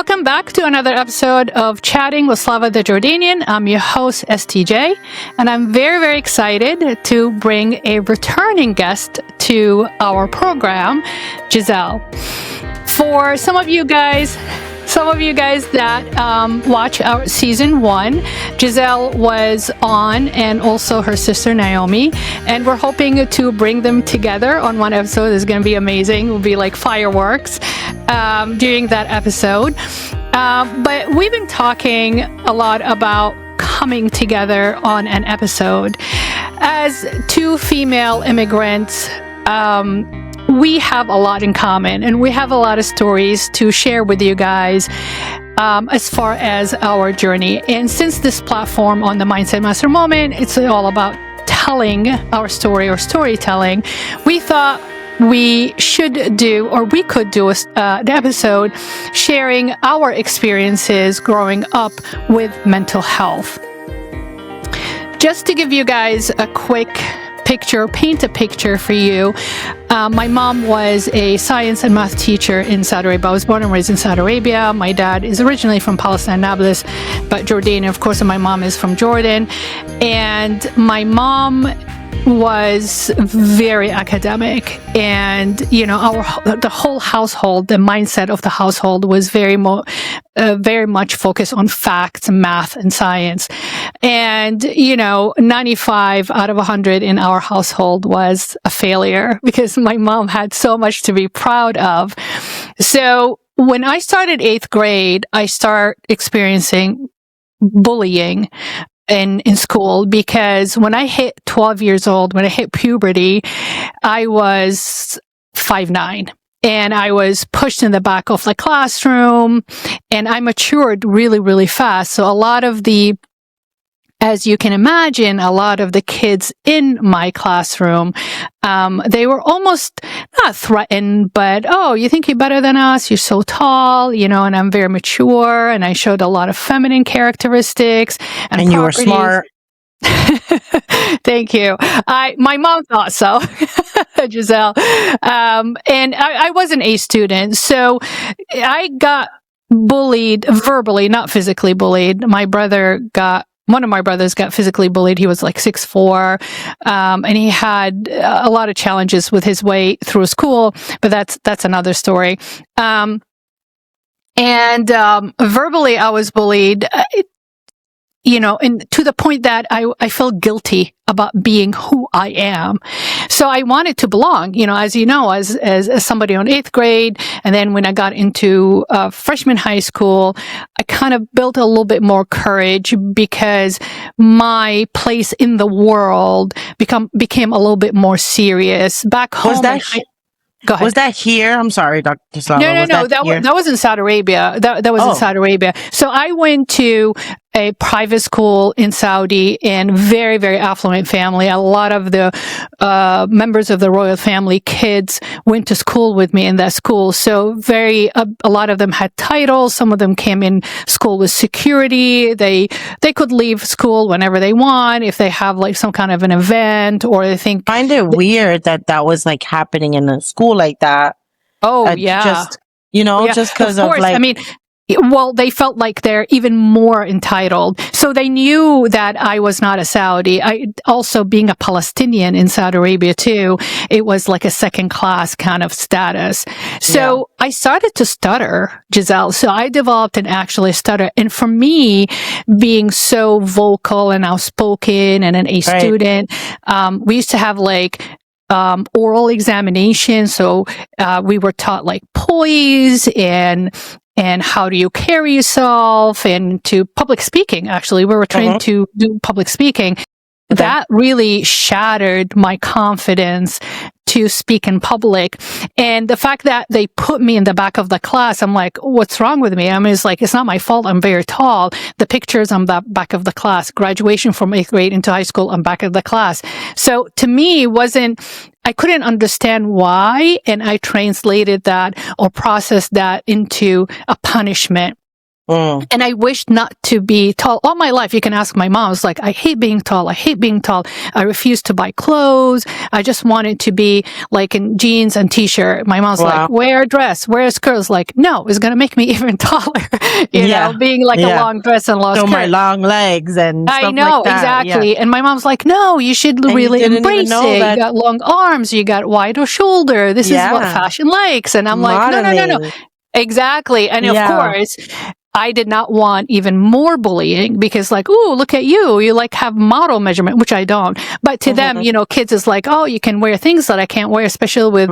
Welcome back to another episode of Chatting with Slava the Jordanian. I'm your host, STJ, and I'm very, very excited to bring a returning guest to our program, Gisselle. For some of you guys that watch our season 1, Gisselle was on, and also her sister Naomi, and we're hoping to bring them together on one episode. It's going to be amazing. It will be like fireworks during that episode. But we've been talking a lot about coming together on an episode. As two female immigrants, we have a lot in common, and we have a lot of stories to share with you guys as far as our journey. And since this platform on the Mindset Master Moment, it's all about telling our story or storytelling, we thought we could do the episode sharing our experiences growing up with mental health. Just to give you guys a quick paint a picture for you. My mom was a science and math teacher in Saudi Arabia. I was born and raised in Saudi Arabia. My dad is originally from Palestine, Nablus, but Jordanian, of course, and my mom is from Jordan. And my mom was very academic, and the whole household, the mindset of the household was very much focused on facts, math, and science. And 95 out of 100 in our household was a failure because my mom had so much to be proud of. So when I started 8th grade, I started experiencing bullying in school, because when I hit 12 years old, when I hit puberty, I was 5'9", and I was pushed in the back of the classroom, and I matured really, really fast. So as you can imagine, a lot of the kids in my classroom, they were almost not threatened, but, oh, you think you're better than us? You're so tall, and I'm very mature, and I showed a lot of feminine characteristics. And you were smart. Thank you. My mom thought so, Gisselle. And I was an A student, so I got bullied verbally, not physically bullied. One of my brothers got physically bullied. He was like 6'4", and he had a lot of challenges with his way through school, but that's another story. And verbally, I was bullied, and to the point that I felt guilty about being who I am. So I wanted to belong, as you know, as somebody on 8th grade. And then when I got into freshman high school, I kind of built a little bit more courage because my place in the world became a little bit more serious. Back home. Go ahead. Was that here? I'm sorry, Dr. Slava. No. That was in Saudi Arabia. That was in Saudi Arabia. So I went to a private school in Saudi, and very, very affluent family. A lot of the members of the royal family kids went to school with me in that school. So a lot of them had titles. Some of them came in school with security. They could leave school whenever they want if they have like some kind of an event, or they think. I find it weird that was like happening in a school like that. Oh, yeah. Just because of like. I mean, well, they felt like they're even more entitled. So they knew that I was not a Saudi. Also being a Palestinian in Saudi Arabia too, it was like a second class kind of status. So I started to stutter, Gisselle. So I developed an actually stutter. And for me, being so vocal and outspoken and an A student, we used to have like oral examination. So we were taught like poise and how do you carry yourself, and to public speaking. Actually, we were trained to do public speaking. That really shattered my confidence to speak in public. And the fact that they put me in the back of the class, I'm like, what's wrong with me? I mean, it's not my fault. I'm very tall. The pictures on the back of the class, graduation from 8th grade into high school, I'm back of the class. So to me, I couldn't understand why. And I translated that or processed that into a punishment. And I wished not to be tall all my life. You can ask my mom. It's like, I hate being tall. I hate being tall. I refused to buy clothes. I just wanted to be like in jeans and t-shirt. My mom's like, wear a dress, wear a skirt. It's like, no, it's going to make me even taller. you know, being like a long dress and long skirt. My long legs and stuff I know, like that. exactly. And my mom's like, no, you should really embrace it. You got long arms. You got wider shoulder. This is what fashion likes. And I'm like, no. Exactly. And of course, I did not want even more bullying because like, ooh, look at you. You like have model measurement, which I don't. But to them, you know, kids is like, oh, you can wear things that I can't wear, especially with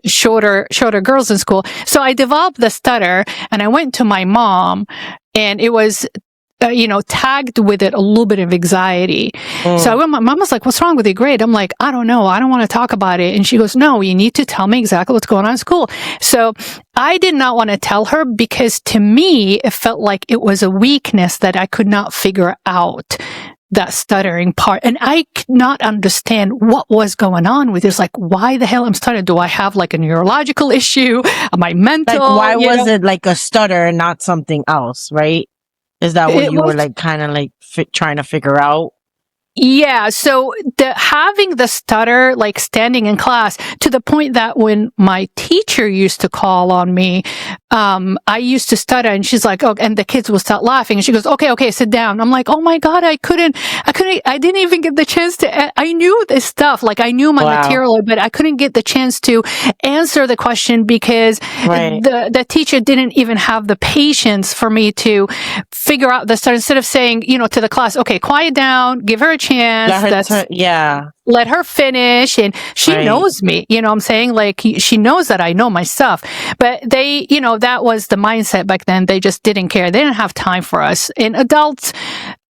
shorter girls in school. So I developed the stutter and I went to my mom and it was, you know, tagged with it a little bit of anxiety. So I went, my mom was like, what's wrong with your grade? I'm like, I don't know. I don't want to talk about it. And she goes, no, you need to tell me exactly what's going on in school. So I did not want to tell her because to me, it felt like it was a weakness that I could not figure out that stuttering part. And I could not understand what was going on with this. Like, why the hell I'm stuttering? Do I have like a neurological issue? Am I mental? Like, why was it like a stutter and not something else, right? Is that what you were like kind of like trying to figure out? Yeah. So having the stutter, like standing in class to the point that when my teacher used to call on me, I used to stutter and she's like, oh, and the kids will start laughing. And she goes, okay, sit down. I'm like, oh my God, I didn't even get the chance to, I knew this stuff. Like I knew my material, but I couldn't get the chance to answer the question because the teacher didn't even have the patience for me to figure out the stutter instead of saying, you know, to the class, okay, quiet down, give her a chance. Let her finish. And she knows me, you know what I'm saying? Like she knows that I know my stuff, but they, you know, that was the mindset back then. They just didn't care. They didn't have time for us. And adults,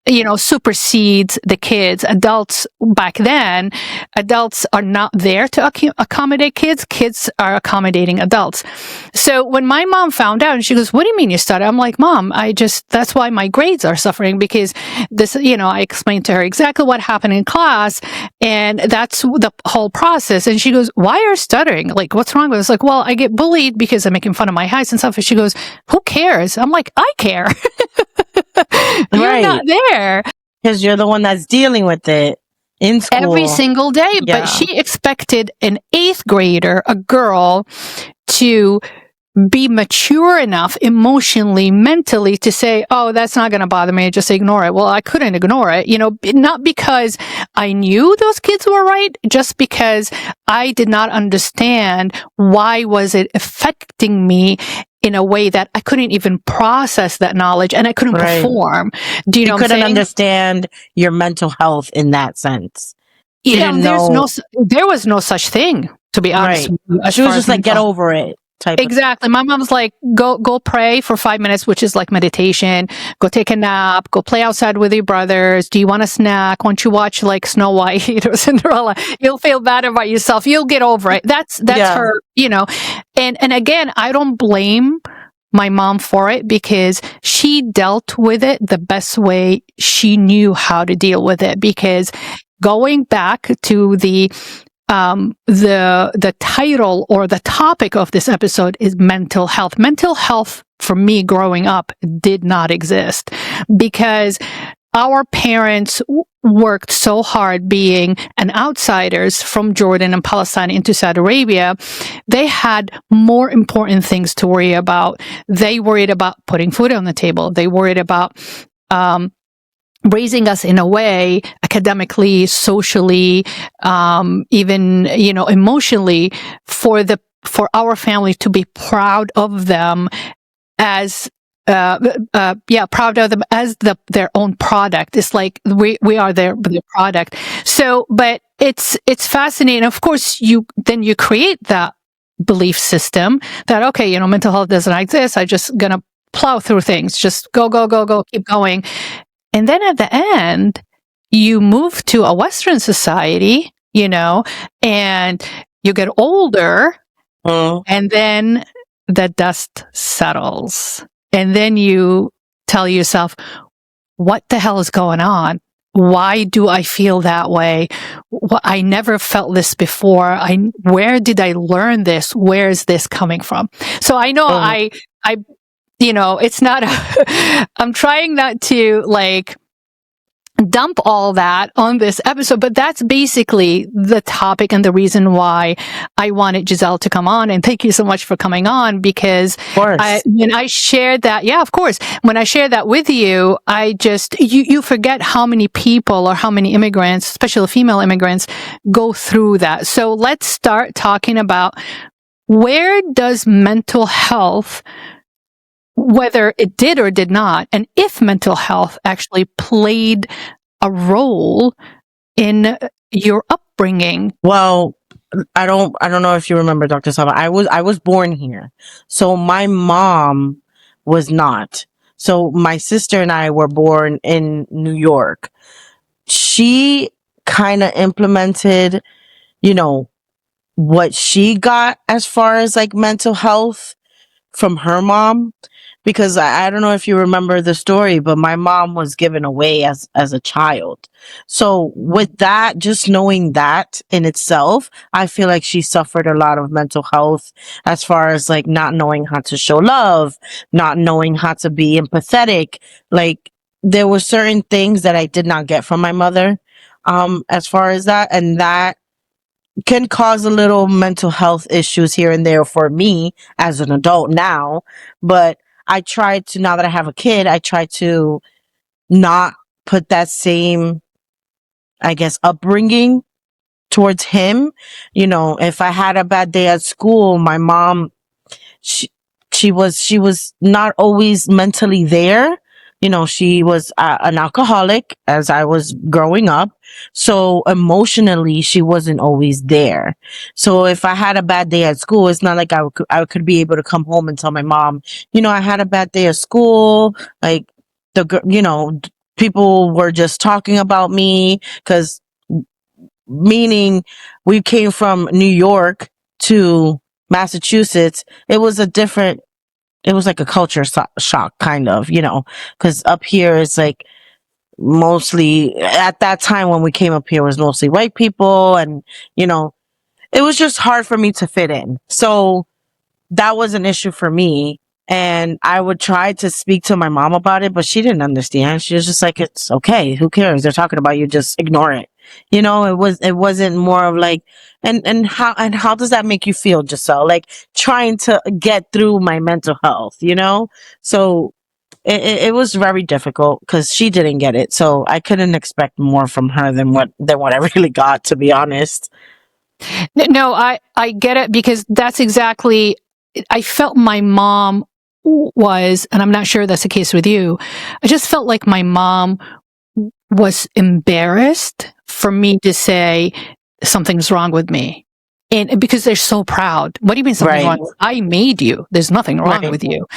you know, supersedes the kids. Adults back then, adults are not there to accommodate kids. Kids are accommodating adults. So when my mom found out and she goes, what do you mean you stutter? I'm like, Mom, that's why my grades are suffering because this, you know, I explained to her exactly what happened in class and that's the whole process. And she goes, why are you stuttering? Like, what's wrong with this? Like, well, I get bullied because I'm making fun of my height and stuff. And she goes, who cares? I'm like, I care. You're not there. Because you're the one that's dealing with it in school. Every single day. Yeah. But she expected an 8th grader, a girl, to be mature enough emotionally, mentally to say, oh, that's not going to bother me. Just ignore it. Well, I couldn't ignore it, you know, not because I knew those kids were right, just because I did not understand why was it affecting me in a way that I couldn't even process that knowledge and I couldn't perform. Do you know what I'm saying? You couldn't understand your mental health in that sense. Yeah, there was no such thing, to be honest. She was just like, get over it. Exactly. My mom's like, go pray for 5 minutes, which is like meditation. Go take a nap. Go play outside with your brothers. Do you want a snack? Won't you watch like Snow White or Cinderella? You'll feel bad about yourself. You'll get over it. That's her, you know. And again, I don't blame my mom for it because she dealt with it the best way she knew how to deal with it. Because going back to the title or the topic of this episode is mental health. Mental health for me growing up did not exist because our parents worked so hard being an outsiders from Jordan and Palestine into Saudi Arabia. They had more important things to worry about. They worried about putting food on the table. They worried about, raising us in a way academically, socially, even, you know, emotionally for our family to be proud of them as, proud of them as their own product. It's like we are their product. So, but it's fascinating. Of course, you create that belief system that, okay, you know, mental health doesn't exist. I just gonna plow through things. Just go, keep going. And then at the end, you move to a Western society, you know, and you get older, and then the dust settles. And then you tell yourself, what the hell is going on? Why do I feel that way? I never felt this before. Where did I learn this? Where is this coming from? So I know it's not, I'm trying not to like dump all that on this episode, but that's basically the topic and the reason why I wanted Gisselle to come on. And thank you so much for coming on, because when I shared that, of course, when I shared that with you, I just, you forget how many people or how many immigrants, especially female immigrants, go through that. So let's start talking about, where does mental health, whether it did or did not, and if mental health actually played a role in your upbringing? Well, I don't know if you remember, Dr. Slava. I was born here. So my mom was not. So my sister and I were born in New York. She kind of implemented, what she got as far as like mental health from her mom, because I don't know if you remember the story, but my mom was given away as a child. So with that, just knowing that in itself, I feel like she suffered a lot of mental health as far as like not knowing how to show love, not knowing how to be empathetic. Like there were certain things that I did not get from my mother, as far as that, and that can cause a little mental health issues here and there for me as an adult now. But I try to, now that I have a kid, I try to not put that same, I guess, upbringing towards him. If I had a bad day at school, my mom, she was not always mentally there. She was an alcoholic as I was growing up. So emotionally, she wasn't always there. So if I had a bad day at school, it's not like I could be able to come home and tell my mom, I had a bad day at school. Like people were just talking about me, because meaning we came from New York to Massachusetts. It was like a culture shock, kind of, because up here it's like mostly, at that time when we came up here, was mostly white people, and it was just hard for me to fit in. So that was an issue for me, and I would try to speak to my mom about it, but she didn't understand. She was just like, it's okay, who cares, they're talking about you, just ignore it. It wasn't more of like, and how does that make you feel, Gisselle? Like trying to get through my mental health, So it was very difficult because she didn't get it. So I couldn't expect more from her than what I really got, to be honest. No, I get it, because that's exactly, I felt my mom was, and I'm not sure that's the case with you, I just felt like my mom was embarrassed for me to say something's wrong with me. And because they're so proud. What do you mean something wrong? I made you. There's nothing wrong with you.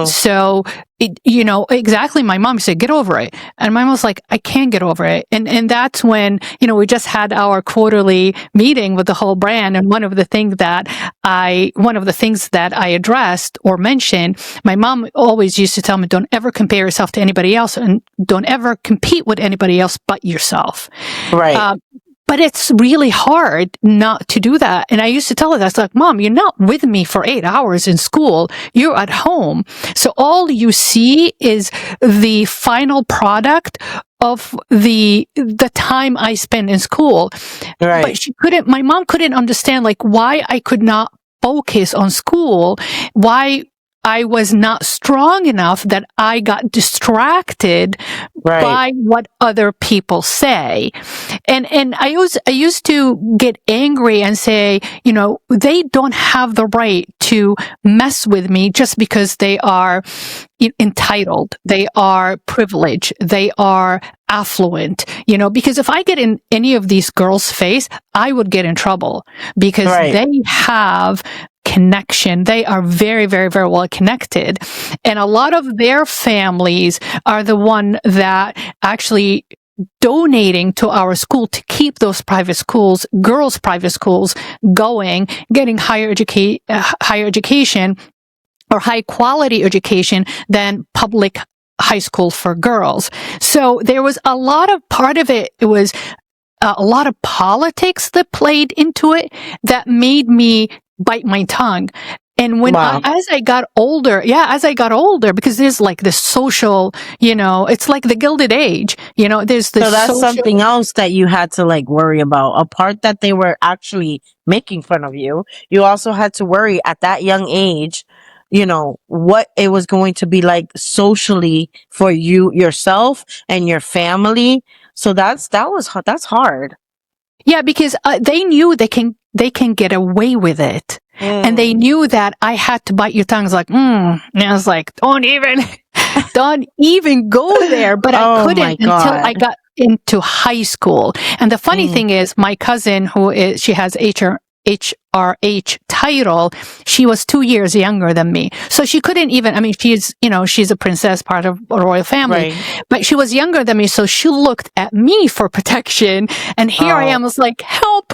So, exactly. My mom said, get over it. And my mom was like, I can't get over it. And that's when, we just had our quarterly meeting with the whole brand. And one of the things that I addressed or mentioned, my mom always used to tell me, don't ever compare yourself to anybody else, and don't ever compete with anybody else but yourself. Right. But it's really hard not to do that. And I used to tell her, that's like, Mom, you're not with me for 8 hours in school. You're at home. So all you see is the final product of the time I spend in school. Right. But my mom couldn't understand like why I could not focus on school, why I was not strong enough, that I got distracted by what other people say. And I used to get angry and say, they don't have the right to mess with me just because they are entitled, they are privileged, they are affluent, because if I get in any of these girls' face, I would get in trouble, because they have connection. They are very, very, very well connected. And a lot of their families are the one that actually donating to our school to keep those private schools, girls' private schools going, getting higher education or high quality education than public high school for girls. So there was a lot of part of it. It was a lot of politics that played into it that made me bite my tongue. And Wow. as I got older, because there's like this social, it's like the Gilded Age, there's this So that's social. something else that you had to like worry about. A part that they were actually making fun of you. You also had to worry at that young age, what it was going to be like socially for you yourself and your family. So that's hard. Yeah, because they knew they can get away with it, and they Mm. knew that I had to bite your tongue. It's like, and I was like, don't even go there. But I Oh my couldn't until I God. got into high school. And the funny Mm. thing is, my cousin, she has HRH title, she was 2 years younger than me. So she couldn't even, I mean, she's a princess, part of a royal family, Right. but she was younger than me. So she looked at me for protection. And here I Oh, am, was like, help.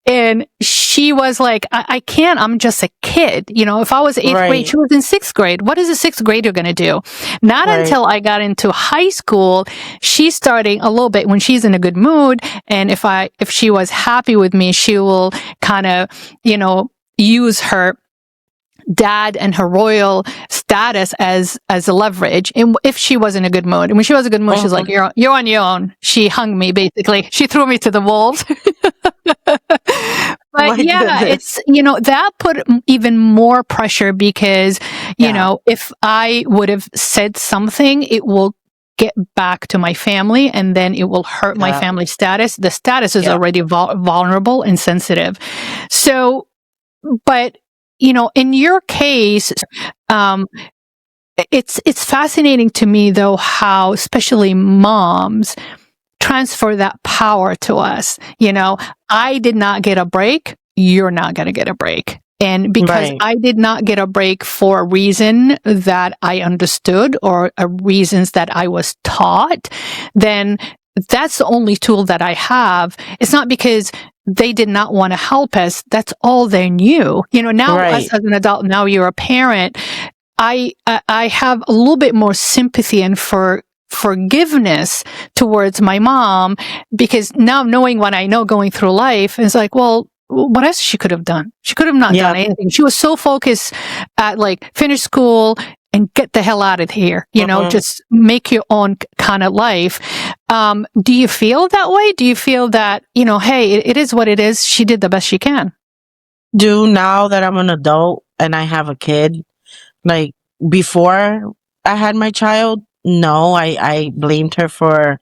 And she was like, I can't, I'm just a kid. If I was eighth grade, right. she was in sixth grade. What is a sixth grader going to do? Not Right. until I got into high school, she's starting a little bit when she's in a good mood. And if she was happy with me, she will kind of, use her dad and her royal status as a leverage. And if she was in a good mood, and when she was in a good mood, she's like, Mhm. you're on your own. She hung me, basically. She threw me to the wolves. But My yeah, goodness. that put even more pressure because, Yeah. if I would have said something, it will get back to my family, and then it will hurt my Yeah. family status. The status is Yeah. already vulnerable and sensitive. So, but, in your case, um, it's fascinating to me though, how especially moms transfer that power to us. I did not get a break. You're not going to get a break. And because Right. I did not get a break for a reason that I understood, or reasons that I was taught, then that's the only tool that I have. It's not because they did not want to help us. That's all they knew. Now Right. as an adult, now you're a parent, I have a little bit more sympathy and forgiveness towards my mom, because now knowing what I know going through life, is like, well, what else she could have done? She could have not done Yeah. anything. She was so focused at like finish school and get the hell out of here, Mhm. just make your own kind of life. Do you feel that way? Do you feel that, hey, it is what it is. She did the best she can. Do now that I'm an adult and I have a kid, like before I had my child, no, I blamed her for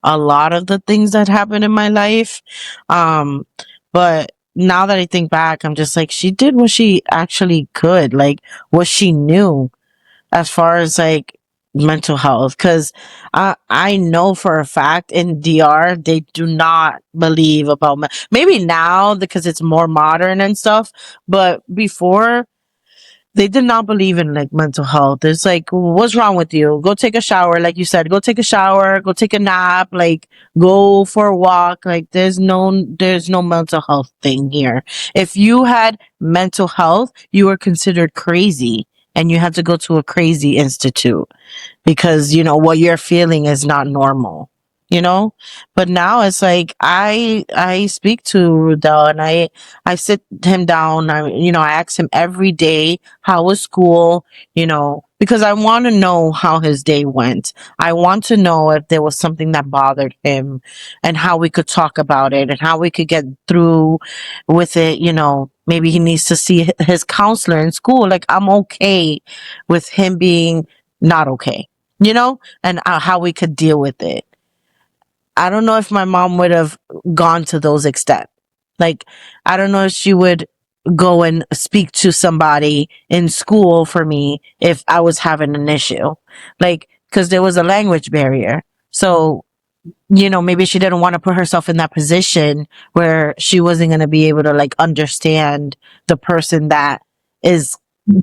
a lot of the things that happened in my life. Um, but now that I think back, I'm just like, she did what she actually could, like what she knew as far as like mental health. Cause I know for a fact in DR, they do not believe about, maybe now because it's more modern and stuff, but before, they did not believe in like mental health. It's like, what's wrong with you? Go take a shower. Like you said, go take a shower, go take a nap, like go for a walk. Like there's no mental health thing here. If you had mental health, you were considered crazy and you had to go to a crazy institute because what you're feeling is not normal. But now it's like I speak to Rudel and I sit him down. I ask him every day, how was school, because I want to know how his day went. I want to know if there was something that bothered him and how we could talk about it and how we could get through with it. Maybe he needs to see his counselor in school. Like, I'm okay with him being not okay, and how we could deal with it. I don't know if my mom would have gone to those extent. Like, I don't know if she would go and speak to somebody in school for me if I was having an issue. Like, because there was a language barrier. So, maybe she didn't want to put herself in that position where she wasn't going to be able to like understand the person that is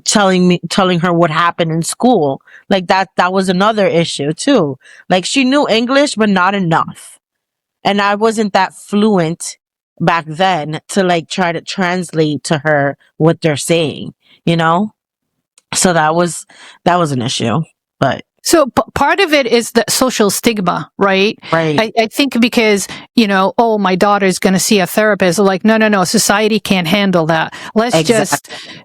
telling her what happened in school. Like that was another issue too. Like, she knew English but not enough, and I wasn't that fluent back then to like try to translate to her what they're saying, you know so that was an issue. But So part of it is the social stigma, right? right. I think because, oh, my daughter's going to see a therapist. Like, no, society can't handle that. Let's just Exactly.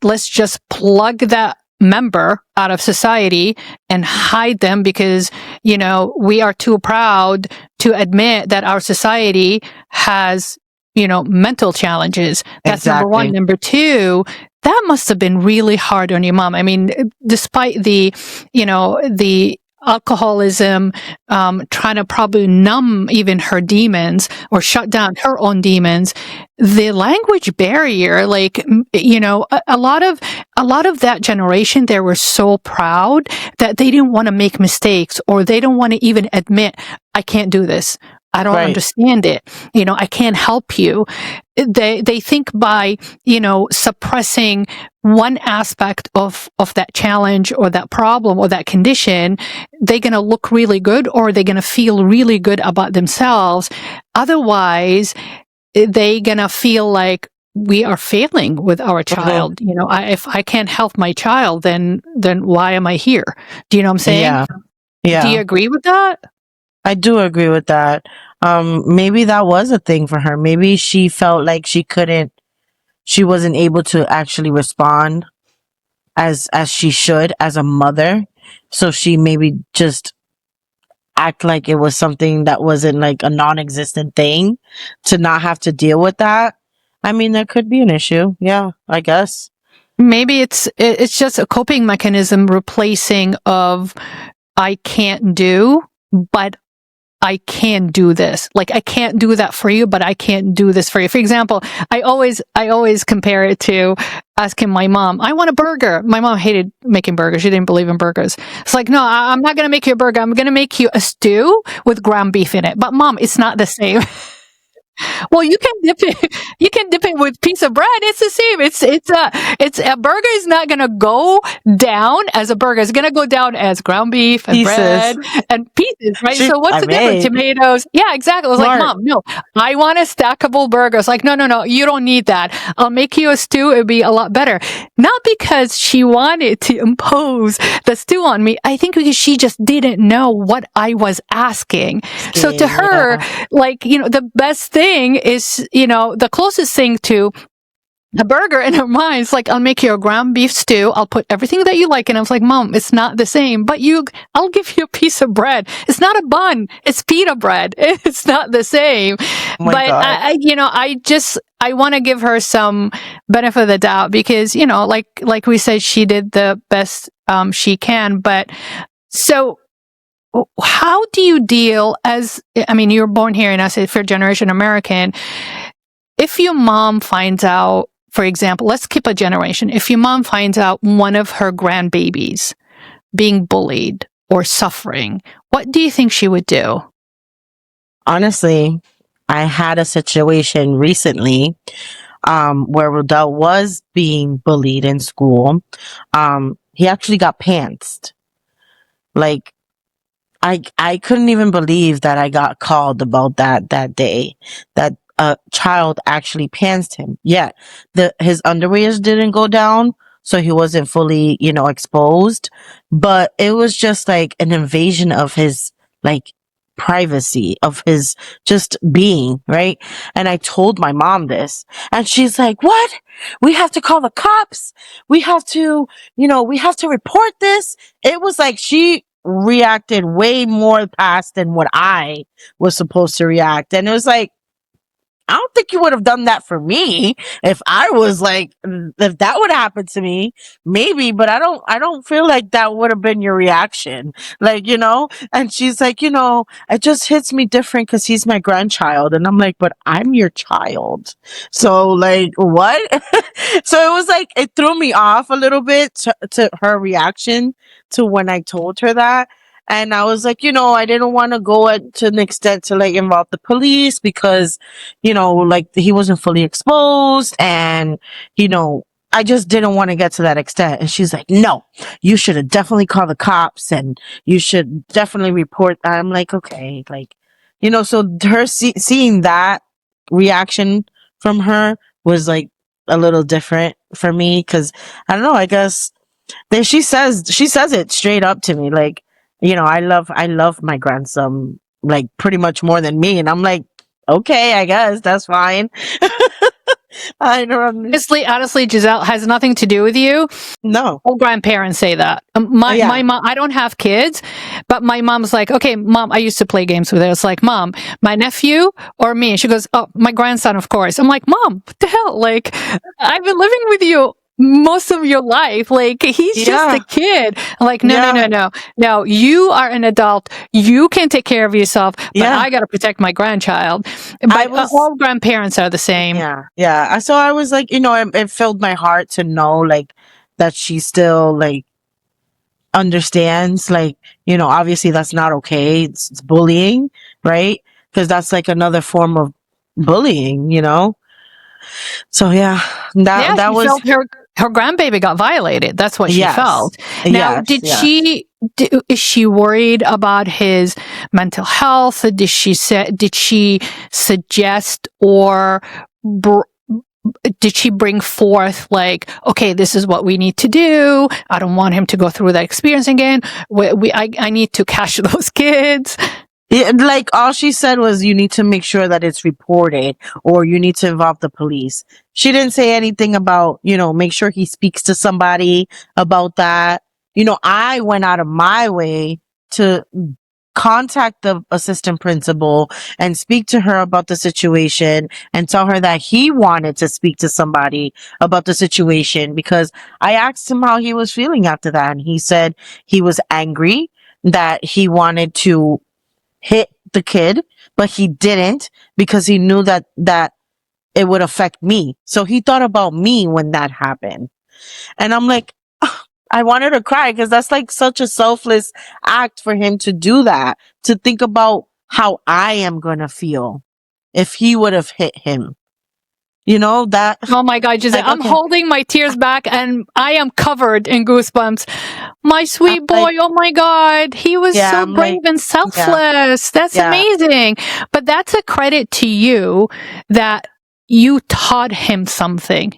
let's just plug that member out of society and hide them because, we are too proud to admit that our society has, mental challenges. That's number one. Exactly. Number two, that must have been really hard on your mom. I mean, despite the alcoholism, trying to probably numb even her demons or shut down her own demons, the language barrier, like, a lot of that generation, they were so proud that they didn't want to make mistakes, or they don't want to even admit, I can't do this. I don't understand it. I can't help you. They think by, suppressing one aspect of that challenge or that problem or that condition, they're going to look really good, or they're going to feel really good about themselves. Otherwise, they're going to feel like we are failing with our child. If I can't help my child, then why am I here? Do you know what I'm saying? Yeah. Do you agree with that? I do agree with that. Maybe that was a thing for her. Maybe she felt like she wasn't able to actually respond as she should as a mother. So she maybe just act like it was something that wasn't like a non-existent thing, to not have to deal with that. I mean, there could be an issue. Yeah, I guess. Maybe it's just a coping mechanism replacing of I can't do, but I can do this. Like, I can't do that for you, but I can't do this for you. For example, I always compare it to asking my mom, I want a burger. My mom hated making burgers. She didn't believe in burgers. It's like, no, I'm not going to make you a burger. I'm going to make you a stew with ground beef in it. But mom, it's not the same. Well, you can dip it. You can dip it with piece of bread. It's the same. It's a burger is not gonna go down as a burger. It's gonna go down as ground beef and Pieces. bread and pieces, right? So what's the difference? Tomatoes. Yeah, exactly. I was like, Mom, no, I want a stackable burger. It's like, no, you don't need that. I'll make you a stew. It'd be a lot better. Not because she wanted to impose the stew on me. I think because she just didn't know what I was asking. So to her, like, the best thing is, the closest thing to a burger in her mind is like, I'll make you a ground beef stew. I'll put everything that you like. And I was like, Mom, it's not the same, but I'll give you a piece of bread. It's not a bun. It's pita bread. It's not the same. But I want to give her some benefit of the doubt because, like we said, she did the best she can. But so how do you deal you're born here and as a fifth generation American. If your mom finds out, for example, let's skip a generation. If your mom finds out one of her grandbabies being bullied or suffering, what do you think she would do? Honestly, I had a situation recently where Rodell was being bullied in school. He actually got pantsed. Like, I couldn't even believe that I got called about that day, that a child actually pantsed him. Yeah, his underwears didn't go down, so he wasn't fully, exposed, but it was just like an invasion of his, like, privacy, of his just being, right? And I told my mom this, and she's like, what? We have to call the cops. We have to, we have to report this. It was like she reacted way more past than what I was supposed to react. And it was like, I don't think you would have done that for me if I was like, if that would happen to me, maybe, but I don't feel like that would have been your reaction. Like, and she's like, it just hits me different because he's my grandchild. And I'm like, but I'm your child. So like, what? So it was like, it threw me off a little bit to her reaction to when I told her that. And I was like, I didn't want to go to an extent to like involve the police because, like he wasn't fully exposed and, I just didn't want to get to that extent. And she's like, no, you should have definitely called the cops and you should definitely report that. I'm like, okay, like, so her seeing that reaction from her was like a little different for me. Cause I don't know, I guess she says it straight up to me. Like, I love my grandson like pretty much more than me. And I'm like, okay, I guess that's fine. I don't. Honestly, Gisselle, has nothing to do with you. No. All grandparents say that. My Yeah. mom, I don't have kids, but my mom's like, okay, mom, I used to play games with her. It's like, mom, my nephew or me? And she goes, oh, my grandson, of course. I'm like, mom, what the hell? Like, I've been living with you most of your life. Like, he's just a kid. I'm like, no, you are an adult. You can take care of yourself, but I got to protect my grandchild. But all grandparents are the same. Yeah. So I was like, it filled my heart to know, like, that she still, like, understands, like, obviously that's not okay. It's bullying, right? Because that's like another form of bullying, So yeah, that she was felt her grandbaby got violated. That's what she felt. Now, is she worried about his mental health? Did she suggest or did she bring forth, like, okay, this is what we need to do? I don't want him to go through that experience again. I need to catch those kids. Like, all she said was, you need to make sure that it's reported, or you need to involve the police. She didn't say anything about, make sure he speaks to somebody about that. I went out of my way to contact the assistant principal and speak to her about the situation and tell her that he wanted to speak to somebody about the situation, because I asked him how he was feeling after that. And he said he was angry, that he wanted to hit the kid, but he didn't, because he knew that it would affect me. So he thought about me when that happened. And I'm like, I wanted to cry, because that's like such a selfless act for him to do that, to think about how I am going to feel if he would have hit him. That. Oh my God, Gisselle, I'm holding my tears back and I am covered in goosebumps. My sweet boy, oh my God, he was so brave and selfless. That's amazing. But that's a credit to you that you taught him something.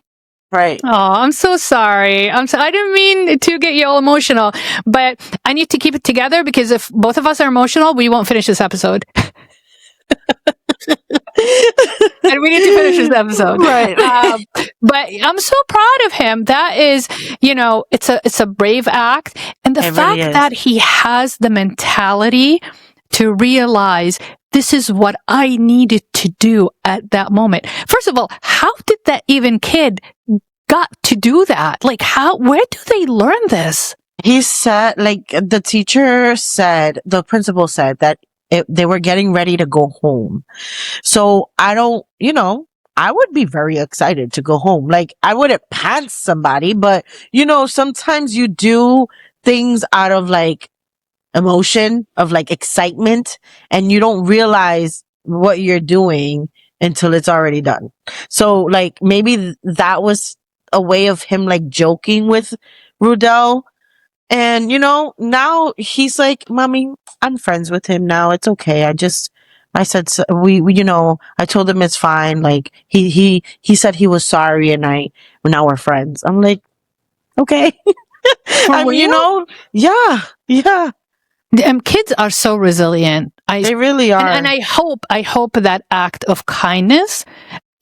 Right. Oh, I'm so sorry. I didn't mean to get you all emotional, but I need to keep it together, because if both of us are emotional, we won't finish this episode. And we need to finish this episode. Right. But I'm so proud of him. That is, it's a brave act. And the fact that he has the mentality to realize this is what I needed to do at that moment. First of all, how did that even kid got to do that? Like, where do they learn this? He said, like, the principal said that they were getting ready to go home. So I don't, I would be very excited to go home. Like, I wouldn't pants somebody, but sometimes you do things out of like emotion, of like excitement, and you don't realize what you're doing until it's already done. So like, maybe that was a way of him like joking with Rudell. And now he's like, Mommy, I'm friends with him now. It's okay. I said, so we I told him it's fine. Like, he said he was sorry, and now we're friends. I'm like, okay. I mean, yeah. Kids are so resilient. They really are. And I hope that act of kindness,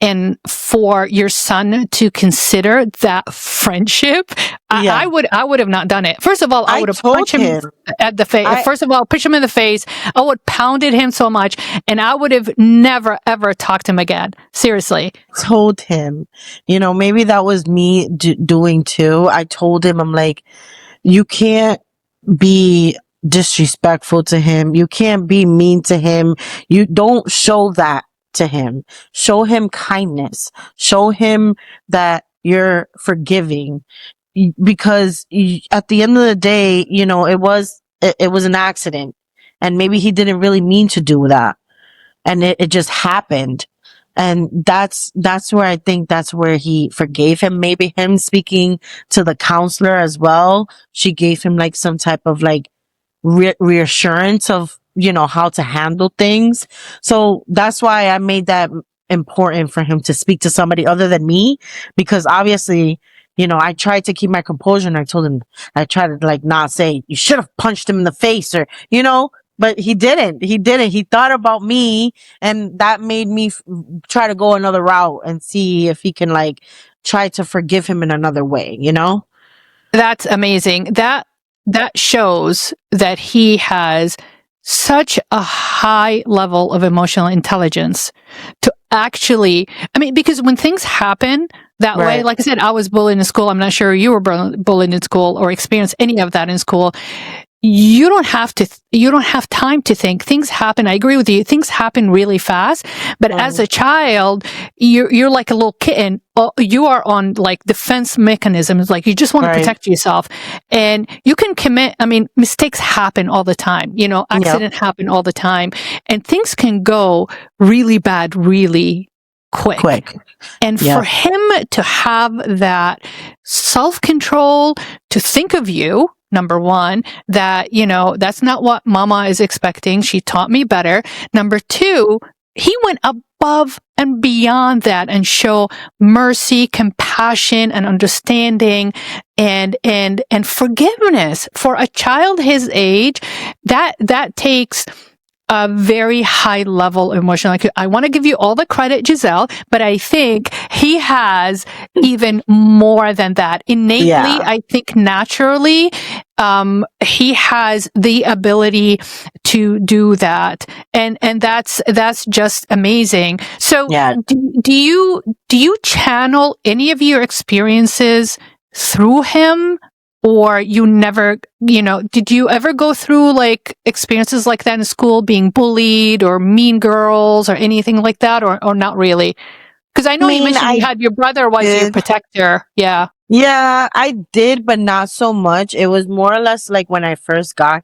and for your son to consider that friendship, I would have not done it. First of all, I would have punched him at the face. First of all, push him in the face. I would pounded him so much, and I would have never ever talked to him again. Seriously. Told him, maybe that was me doing too. I told him, I'm like, you can't be disrespectful to him. You can't be mean to him. You don't show that to him. Show him kindness. Show him that you're forgiving, because at the end of the day, it was an accident, and maybe he didn't really mean to do that, and it just happened. And that's where I think that's where he forgave him. Maybe him speaking to the counselor as well, she gave him like some type of like reassurance of how to handle things. So that's why I made that important for him to speak to somebody other than me, because obviously I tried to keep my composure, and I told him, I tried to like not say you should have punched him in the face, or but he didn't. He didn't. He thought about me, and that made me try to go another route and see if he can like try to forgive him in another way, you know? That's amazing. That shows that he has such a high level of emotional intelligence to actually, I mean, because when things happen that way, Right. like I said, I was bullied in school. I'm not sure you were bullied in school or experienced any of that in school. You don't have time to think. Things happen. I agree with you. Things happen really fast. But as a child, you're like a little kitten. You are on like defense mechanisms. Like you just want to Right. protect yourself, and you can commit. I mean, mistakes happen all the time. You know, accidents happen all the time, and things can go really bad, really quick. And for him to have that self-control, to think of you, number one, that, you know, that's not what mama is expecting. She taught me better. Number two, he went above and beyond that and show mercy, compassion, and understanding and forgiveness for a child his age. That takes a very high level of emotional. Like, I want to give you all the credit, Gisselle, but I think he has even more than that. Innately, I think naturally, he has the ability to do that. And that's just amazing. So do you channel any of your experiences through him? Or you never, you know, did you ever go through like experiences like that in school, being bullied or mean girls or anything like that, or not really? Because I know you mentioned you had your brother was your protector. Yeah. Yeah, I did, but not so much. It was more or less like when I first got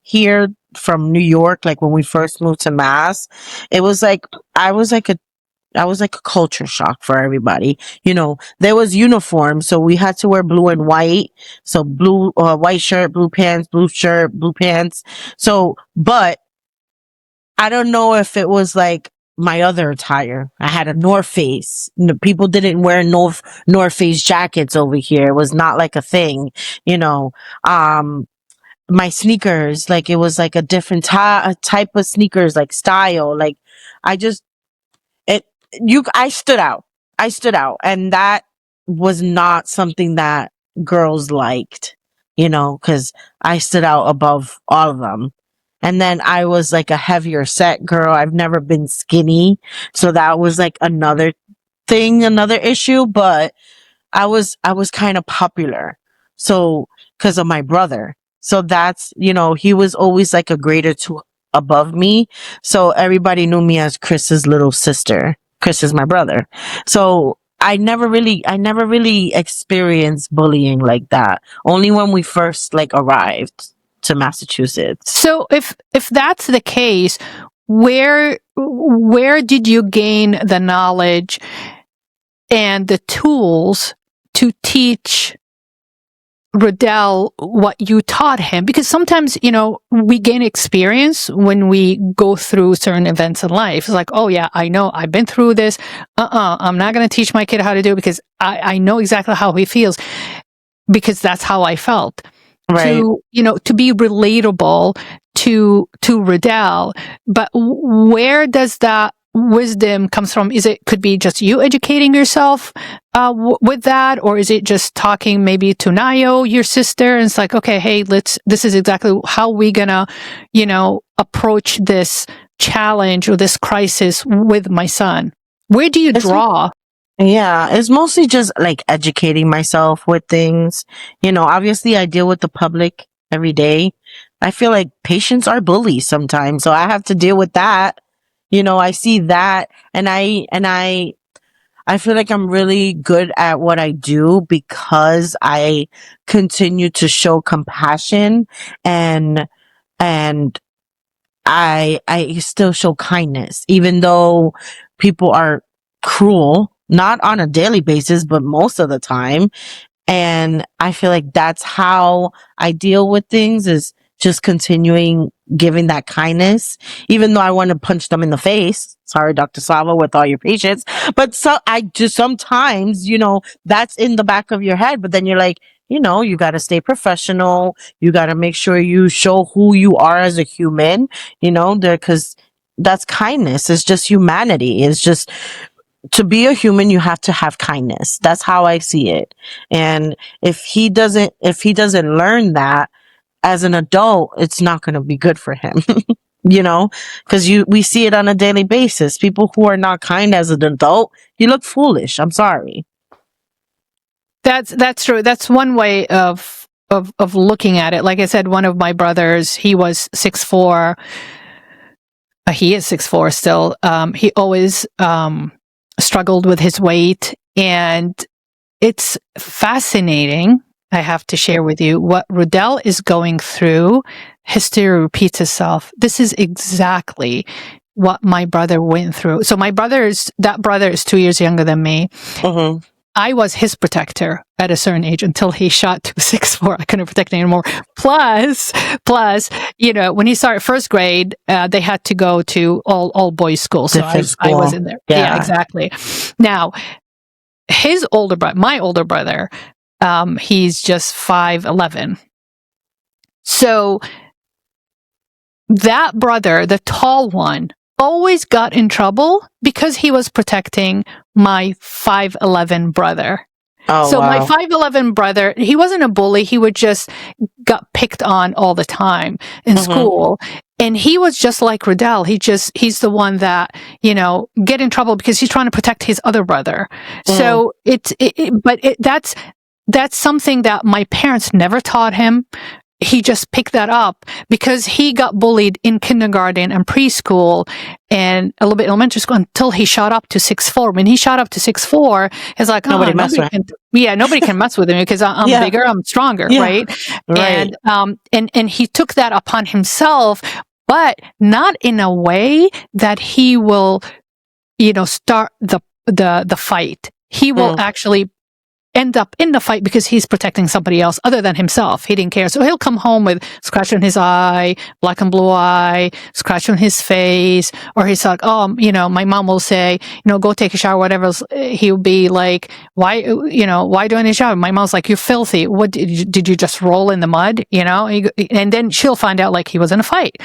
here from New York, like when we first moved to Mass. It was like I was like a culture shock for everybody. You know, there was uniform, so we had to wear blue and white. So blue, white shirt, blue pants, blue shirt, blue pants. So, but I don't know if it was like my other attire. I had a North Face. People didn't wear North Face jackets over here. It was not like a thing, you know. My sneakers, like it was like a different type of sneakers, like style. Like I just I stood out. I stood out. And that was not something that girls liked, you know, because I stood out above all of them. And then I was like a heavier set girl. I've never been skinny. So that was like another thing, another issue. But I was kind of popular. So, because of my brother. So that's, you know, he was always like a grade or two above me. So everybody knew me as Chris's little sister. Chris is my brother. So I never really experienced bullying like that. Only when we first like arrived to Massachusetts. So if that's the case, where did you gain the knowledge and the tools to teach Riddell what you taught him? Because sometimes, you know, we gain experience when we go through certain events in life. It's like, oh yeah, I know, I've been through this. I'm not going to teach my kid how to do it because I know exactly how he feels, because that's how I felt. Right. To, you know, to be relatable to Riddell. But where does that wisdom comes from? Could be just you educating yourself with that, or is it just talking maybe to Nayo, your sister, and it's like, okay, hey, this is exactly how we gonna, you know, approach this challenge or this crisis with my son? Where do you draw? Yeah, it's mostly just like educating myself with things. You know, obviously I deal with the public every day. I feel like patients are bullies sometimes, so I have to deal with that. You know, I see that, and I feel like I'm really good at what I do because I continue to show compassion and I still show kindness, even though people are cruel, not on a daily basis, but most of the time. And I feel like that's how I deal with things, is just continuing giving that kindness, even though I want to punch them in the face. Sorry, Dr. Slava, with all your patience. But so I just sometimes, you know, that's in the back of your head, but then you're like, you got to stay professional. You got to make sure you show who you are as a human, because that's kindness. It's just humanity. It's just, to be a human, you have to have kindness. That's how I see it. And if he doesn't learn that as an adult, it's not going to be good for him. Because we see it on a daily basis. People who are not kind as an adult, you look foolish. I'm sorry. That's true. That's one way of looking at it. Like I said, one of my brothers, he was 6'4". He is 6'4" still. He always struggled with his weight, and it's fascinating. I have to share with you what Rudell is going through. History repeats itself. This is exactly what my brother went through. So that brother is 2 years younger than me. Mm-hmm. I was his protector at a certain age until he shot to 6'4". I couldn't protect him anymore. Plus, when he started first grade, they had to go to all boys school. So I was in there. Yeah, exactly. Now, my older brother, he's just 5'11". So that brother, the tall one, always got in trouble because he was protecting my 5'11" brother. Oh, so wow. My 5'11" brother, he wasn't a bully. He would just got picked on all the time in school. And he was just like Rudell. He's the one that, get in trouble because he's trying to protect his other brother. So that's something that my parents never taught him. He just picked that up because he got bullied in kindergarten and preschool and a little bit elementary school until he shot up to 6'4". When he shot up to 6'4", it's like, nobody can mess with him because I'm bigger, I'm stronger, right? Right. And he took that upon himself, but not in a way that he will, start the fight. He will actually end up in the fight because he's protecting somebody else other than himself. He didn't care. So he'll come home with scratch on his eye, black and blue eye, scratch on his face, or he's like, my mom will say, go take a shower, whatever. He'll be like, why do I need a shower? My mom's like, you're filthy. What did you just roll in the mud? And then she'll find out like he was in a fight.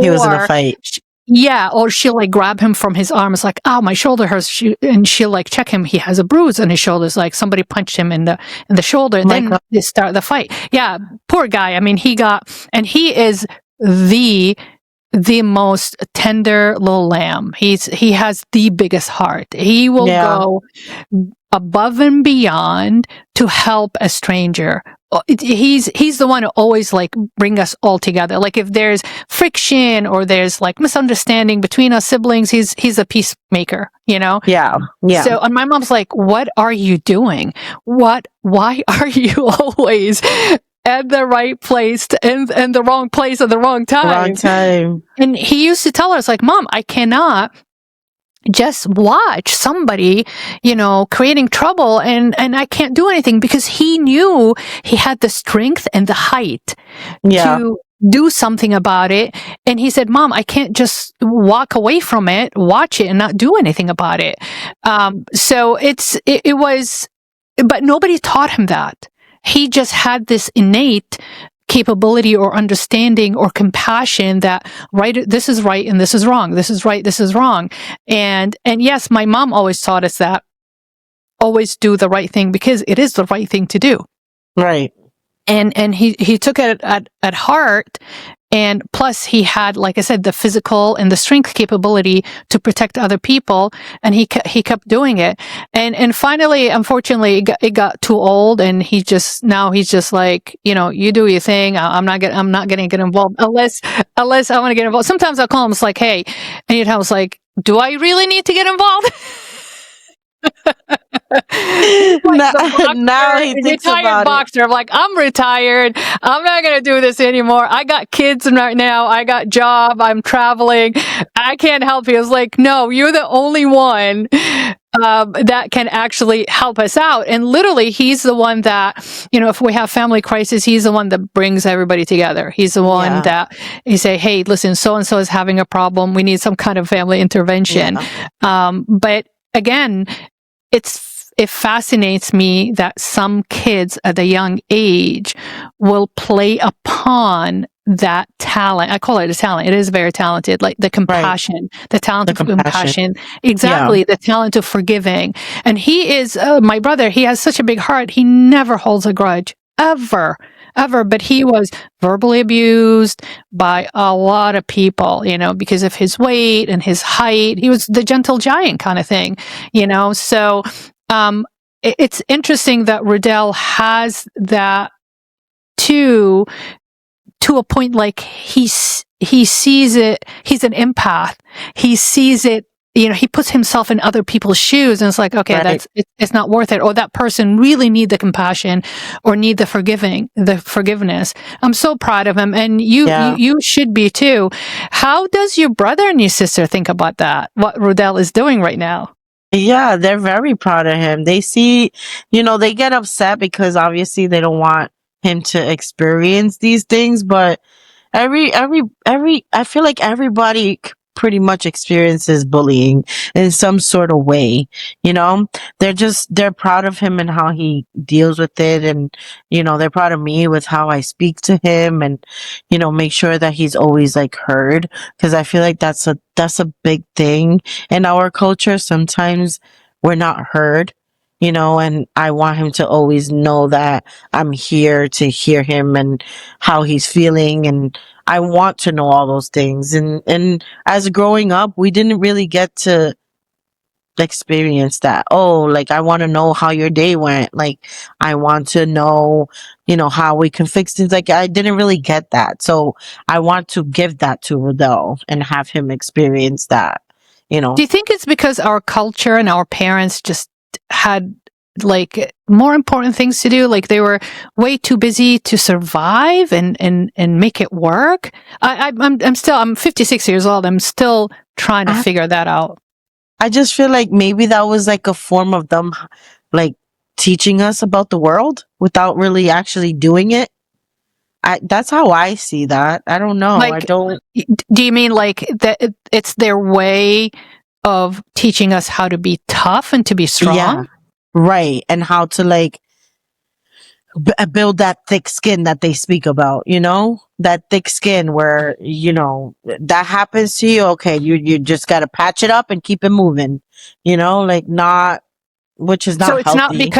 He was in a fight. Yeah, or she'll like grab him from his arm. It's like, oh, my shoulder hurts. And she'll like check him. He has a bruise on his shoulder. It's like somebody punched him in the shoulder. And then they start the fight. Yeah, poor guy. I mean, he is the most tender little lamb. He has the biggest heart. He will go above and beyond to help a stranger. He's the one who always like bring us all together. Like if there's friction or there's like misunderstanding between us siblings, he's a peacemaker, Yeah. So, and my mom's like, what are you doing? Why are you always at the right place and the wrong place at the wrong time? And he used to tell us like, Mom, I cannot just watch somebody, creating trouble and I can't do anything, because he knew he had the strength and the height to do something about it. And he said, Mom, I can't just walk away from it, watch it and not do anything about it. So it was, but nobody taught him that. He just had this innate capability or understanding or compassion that this is right and this is wrong. This is right. This is wrong. And yes, my mom always taught us that always do the right thing because it is the right thing to do. Right. And he took it at heart. And plus he had, like I said, the physical and the strength capability to protect other people. And he kept doing it. And finally, unfortunately, it got too old. And he's just like, you do your thing. I'm not going to get involved unless I want to get involved. Sometimes I'll call him. It's like, hey, and he'd have like, do I really need to get involved? Now he thinks retired boxer. I'm like, I'm retired. I'm not going to do this anymore. I got kids right now. I got job. I'm traveling. I can't help you. It's like, no, you're the only one that can actually help us out. And literally, he's the one that, if we have family crisis, he's the one that brings everybody together. He's the one that you say, hey, listen, so-and-so is having a problem. We need some kind of family intervention. But again, it fascinates me that some kids at a young age will play upon that talent. I call it a talent. It is very talented, like the compassion, the talent The of compassion. compassion. Exactly, the talent of forgiving. And he is, my brother, he has such a big heart. He never holds a grudge, ever. But he was verbally abused by a lot of people, because of his weight and his height. He was the gentle giant kind of thing, So it's interesting that Riddell has that too, to a point. Like he sees it. He's an empath. He sees it. He puts himself in other people's shoes, and it's like, okay, it's not worth it. Or that person really need the compassion, or need the forgiveness. I'm so proud of him, and you should be too. How does your brother and your sister think about that? What Riddell is doing right now? Yeah, they're very proud of him. They see, they get upset because obviously they don't want him to experience these things, but I feel like everybody pretty much experiences bullying in some sort of way. They're proud of him and how he deals with it. And, they're proud of me with how I speak to him and, make sure that he's always like heard. Cause I feel like that's a big thing in our culture. Sometimes we're not heard. And I want him to always know that I'm here to hear him and how he's feeling. And I want to know all those things. And as growing up, we didn't really get to experience that. Oh, like, I want to know how your day went. Like, I want to know, how we can fix things. Like, I didn't really get that. So I want to give that to Riddell and have him experience that, Do you think it's because our culture and our parents just had like more important things to do? Like they were way too busy to survive and make it work. I'm 56 years old. I'm still trying to figure that out. I just feel like maybe that was like a form of them like teaching us about the world without really actually doing it. That's how I see that. I don't know. Like, I don't. Do you mean like that it's their way of teaching us how to be tough and to be strong? Yeah, right. And how to like build that thick skin that they speak about, that thick skin where, that happens to you. Okay. You just got to patch it up and keep it moving, like which is not so it's healthy.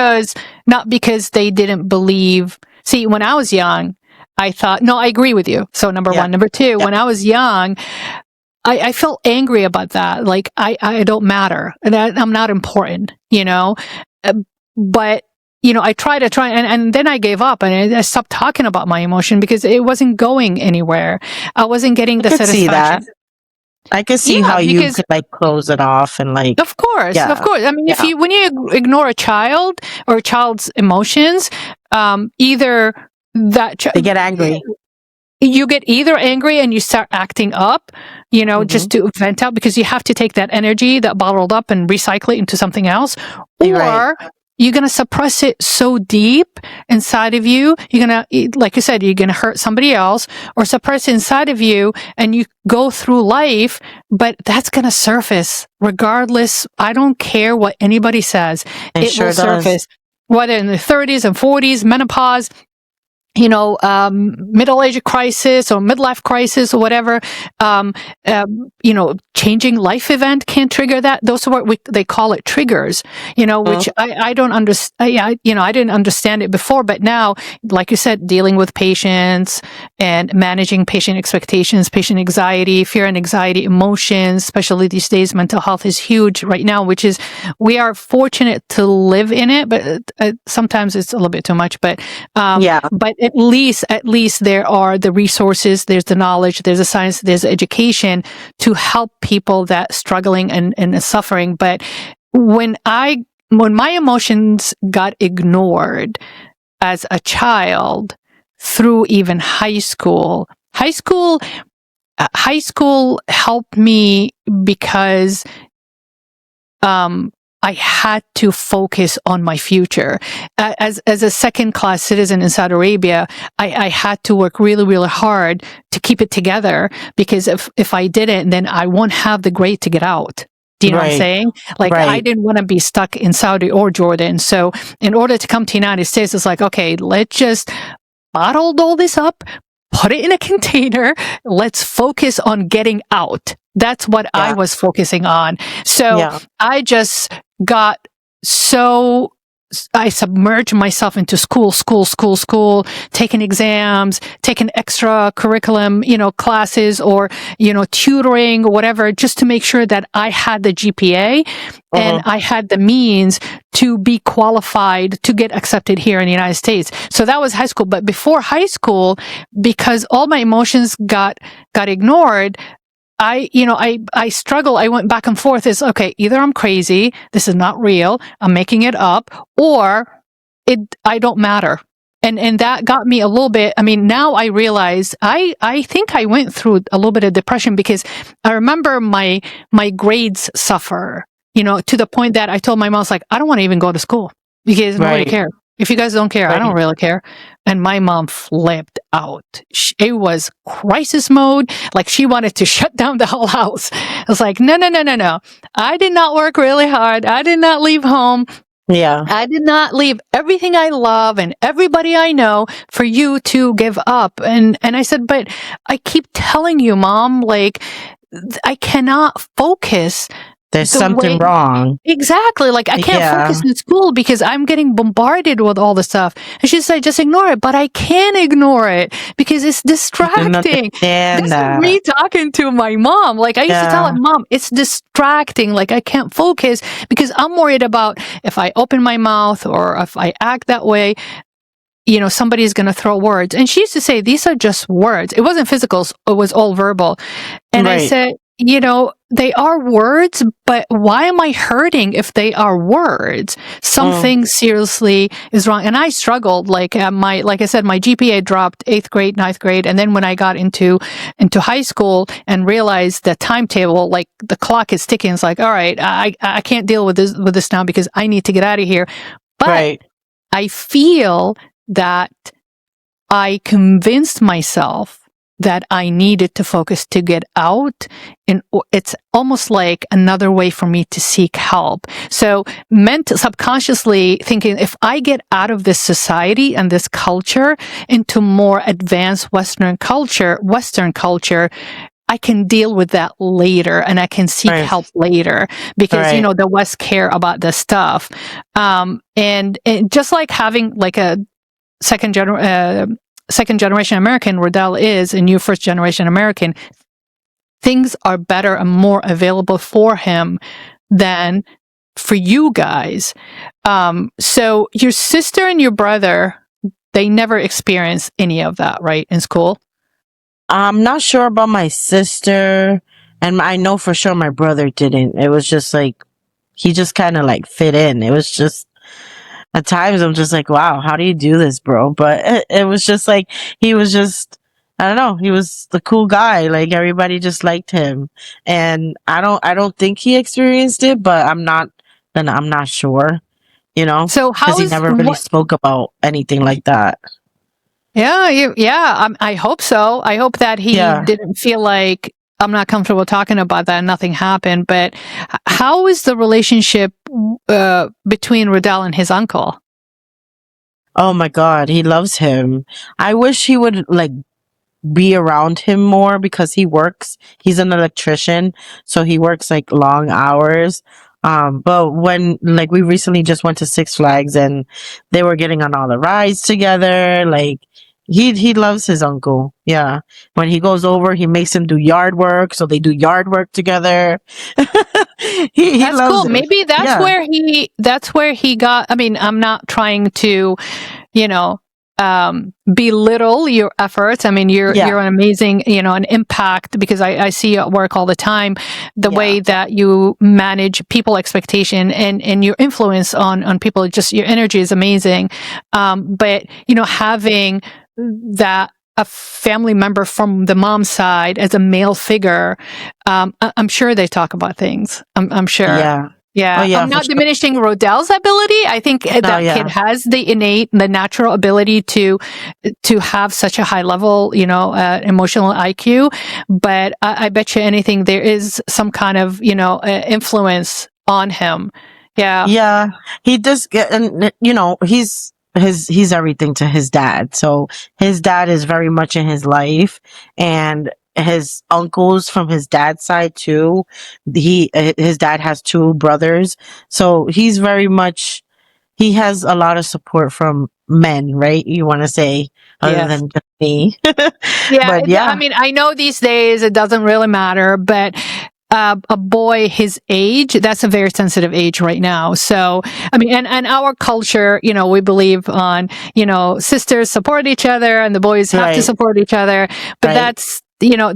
not because they didn't believe. See, when I was young, I thought, no, I agree with you. So number one. Number two, when I was young, I felt angry about that. Like I don't matter, that I'm not important, but I tried and then I gave up and I stopped talking about my emotion because it wasn't going anywhere. I wasn't getting the satisfaction. See that. I can see how you could like close it off and like. Of course. I mean, when you ignore a child or a child's emotions, either they get angry. You get either angry and you start acting up, just to vent out, because you have to take that energy that bottled up and recycle it into something else, or you're going to suppress it so deep inside of you. You're going to, like you said, you're going to hurt somebody else or suppress it inside of you, and you go through life, but that's going to surface regardless. I don't care what anybody says. It sure will surface, whether in the 30s and 40s, menopause, middle age crisis or midlife crisis or whatever, changing life event can trigger that. Those are what they call it triggers, which I don't understand. I didn't understand it before, but now, like you said, dealing with patients and managing patient expectations, patient anxiety, fear and anxiety, emotions, especially these days, mental health is huge right now, which is, we are fortunate to live in it, but sometimes it's a little bit too much, but at least there are the resources, there's the knowledge, there's the science, there's the education to help people that struggling and suffering. But when my emotions got ignored as a child through even high school helped me because I had to focus on my future. As a second-class citizen in Saudi Arabia, I had to work really, really hard to keep it together, because if I didn't, then I won't have the grade to get out. Do you know what I'm Right. saying? Like, I Right. didn't want to be stuck in Saudi or Jordan. So in order to come to the United States, it's like, okay, let's just bottle all this up, put it in a container. Let's focus on getting out. That's what I Yeah. was focusing on. So Yeah. I just got so I submerged myself into school, taking exams, taking extra curriculum, classes or, tutoring or whatever, just to make sure that I had the GPA and I had the means to be qualified to get accepted here in the United States. So that was high school. But before high school, because all my emotions got ignored, I struggle. I went back and forth. Is okay. Either I'm crazy. This is not real. I'm making it up, or I don't matter. And that got me a little bit. I mean, now I realize I think I went through a little bit of depression because I remember my grades suffer, to the point that I told my mom, I was like, I don't want to even go to school because nobody cares. If you guys don't care, I don't really care. And my mom flipped out. It was crisis mode. Like she wanted to shut down the whole house. I was like, no. I did not work really hard. I did not leave home. Yeah. I did not leave everything I love and everybody I know for you to give up. And I said, but I keep telling you, Mom, like, I cannot focus. There's something wrong. Exactly. Like I can't focus in school because I'm getting bombarded with all the stuff. And she said, just ignore it. But I can't ignore it because it's distracting. This is me talking to my mom. Like I used to tell her, Mom, it's distracting. Like I can't focus because I'm worried about if I open my mouth or if I act that way, somebody's going to throw words. And she used to say, these are just words. It wasn't physical. It was all verbal. And I said, they are words, but why am I hurting if they are words? Something seriously is wrong. And I struggled. Like like I said, my GPA dropped 8th grade, 9th grade. And then when I got into high school and realized the timetable, like the clock is ticking, it's like, all right, I can't deal with this now because I need to get out of here. But I feel that I convinced myself that I needed to focus to get out. And it's almost like another way for me to seek help. So subconsciously thinking, if I get out of this society and this culture into more advanced Western culture, I can deal with that later and I can seek help later because, the West care about this stuff. And just like having like a second generation American, Riddell is, and you first generation American, things are better and more available for him than for you guys. So your sister and your brother, they never experienced any of that, right, in school? I'm not sure about my sister, and I know for sure my brother didn't. It was just like, he just kind of like fit in. It was just, at times I'm just like, wow, how do you do this, bro? But it was just like, he was just, I don't know, he was the cool guy. Like everybody just liked him. And I don't think he experienced it, but I'm not sure, So because he never really spoke about anything like that. Yeah. I hope so. I hope that he didn't feel like I'm not comfortable talking about that and nothing happened. But how is the relationship between Riddell and his uncle? Oh my God, he loves him. I wish he would like be around him more because he's an electrician, so he works like long hours. But when like we recently just went to Six Flags and they were getting on all the rides together, like he loves his uncle. Yeah. When he goes over, he makes him do yard work, so they do yard work together. he that's loves cool. it. Maybe that's where he got. I mean, I'm not trying to, belittle your efforts. I mean, you're an amazing, an impact because I see you at work all the time. The way that you manage people expectation and your influence on people, just your energy is amazing. But having that a family member from the mom's side as a male figure, I'm sure they talk about things. I'm sure. Yeah. Oh Yeah, yeah, I'm for not sure. diminishing Rodell's ability. I think Oh that kid yeah. has the natural ability to have such a high level, emotional IQ. But I bet you anything there is some kind of, influence on him. Yeah, Yeah, he does get, and he's everything to his dad. So his dad is very much in his life, and his uncles from his dad's side too. His dad has two brothers, so he's very much he has a lot of support from men, right? You want to say other yes. than just me, Yeah, but I yeah, mean, I know these days it doesn't really matter, but a boy his age, that's a very sensitive age right now. So, I mean, and our culture, we believe on, sisters support each other and the boys have to right, support each other. But right.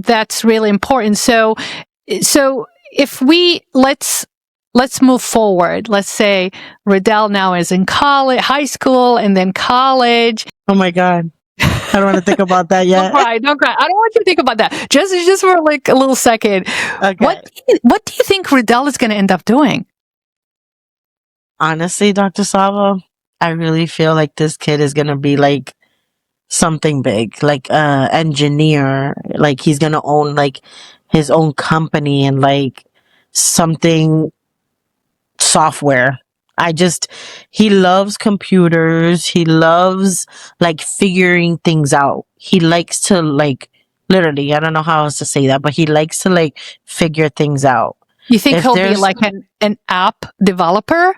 that's really important. So if let's move forward. Let's say Riddell now is in college, high school, and then college. Oh my God, I don't want to think about that Don't yet. cry, don't cry. I don't want you to think about that. Just for like a little second. Okay. What do you think Riddell is going to end up doing? Honestly, Dr. Slava, I really feel like this kid is gonna be like something big, like engineer. Like he's gonna own like his own company and like something software. I just he loves computers. He loves like figuring things out. He likes to like literally, I don't know how else to say that, but he likes to like figure things out. You think If he'll be there's like an app developer